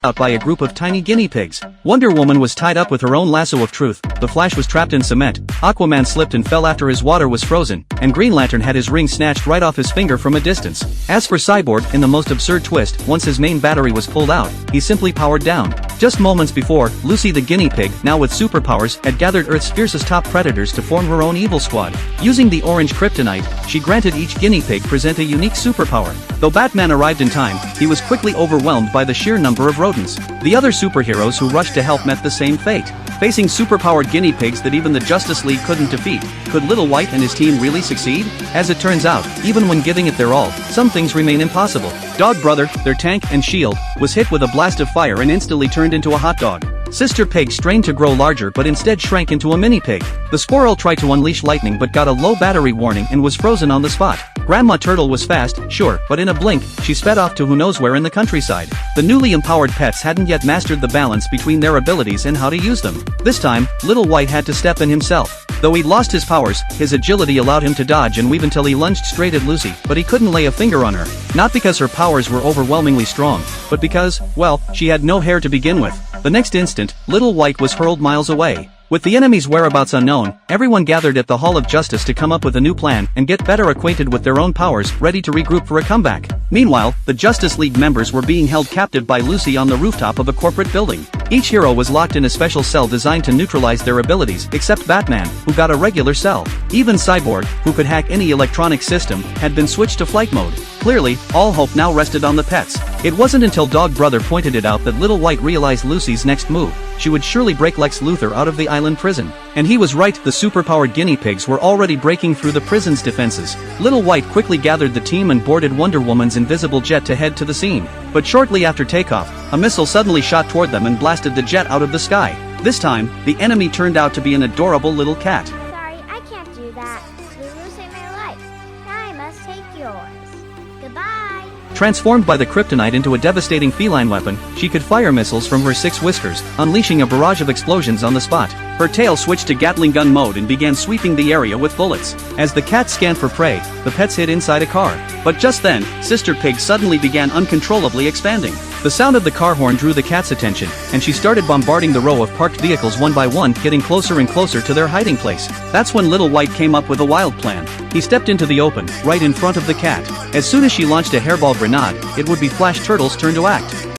out by a group of tiny guinea pigs. Wonder Woman was tied up with her own lasso of truth, the Flash was trapped in cement, Aquaman slipped and fell after his water was frozen, and Green Lantern had his ring snatched right off his finger from a distance. As for Cyborg, in the most absurd twist, once his main battery was pulled out, he simply powered down. Just moments before, Lucy the guinea pig, now with superpowers, had gathered Earth's fiercest top predators to form her own evil squad. Using the orange kryptonite, she granted each guinea pig present a unique superpower. Though Batman arrived in time, he was quickly overwhelmed by the sheer number of rodents. The other superheroes who rushed to help met the same fate. Facing superpowered guinea pigs that even the Justice League couldn't defeat, could Little White and his team really succeed? As it turns out, even when giving it their all, some things remain impossible. Dog Brother, their tank and shield, was hit with a blast of fire and instantly turned into a hot dog. Sister Pig strained to grow larger but instead shrank into a mini pig. The squirrel tried to unleash lightning but got a low battery warning and was frozen on the spot. Grandma Turtle was fast, sure, but in a blink, she sped off to who knows where in the countryside. The newly empowered pets hadn't yet mastered the balance between their abilities and how to use them. This time, Little White had to step in himself. Though he'd lost his powers, his agility allowed him to dodge and weave until he lunged straight at Lucy, but he couldn't lay a finger on her. Not because her powers were overwhelmingly strong, but because, well, she had no hair to begin with. The next instant, Little White was hurled miles away. With the enemy's whereabouts unknown, everyone gathered at the Hall of Justice to come up with a new plan and get better acquainted with their own powers, ready to regroup for a comeback. Meanwhile, the Justice League members were being held captive by Lucy on the rooftop of a corporate building. Each hero was locked in a special cell designed to neutralize their abilities, except Batman, who got a regular cell. Even Cyborg, who could hack any electronic system, had been switched to flight mode. Clearly, all hope now rested on the pets. It wasn't until Dog Brother pointed it out that Little White realized Lucy's next move. She would surely break Lex Luthor out of the island prison. And he was right, the superpowered guinea pigs were already breaking through the prison's defenses. Little White quickly gathered the team and boarded Wonder Woman's invisible jet to head to the scene. But shortly after takeoff, a missile suddenly shot toward them and blasted the jet out of the sky. This time, the enemy turned out to be an adorable little cat. Sorry, I can't do that. Lulu saved my life. Now I must take yours. Goodbye. Transformed by the kryptonite into a devastating feline weapon, she could fire missiles from her 6 whiskers, unleashing a barrage of explosions on the spot. Her tail switched to Gatling gun mode and began sweeping the area with bullets. As the cat scanned for prey, the pets hid inside a car. But just then, Sister Pig suddenly began uncontrollably expanding. The sound of the car horn drew the cat's attention, and she started bombarding the row of parked vehicles one by one, getting closer and closer to their hiding place. That's when Little White came up with a wild plan. He stepped into the open, right in front of the cat. As soon as she launched a hairball grenade, it would be Flash Turtle's turn to act.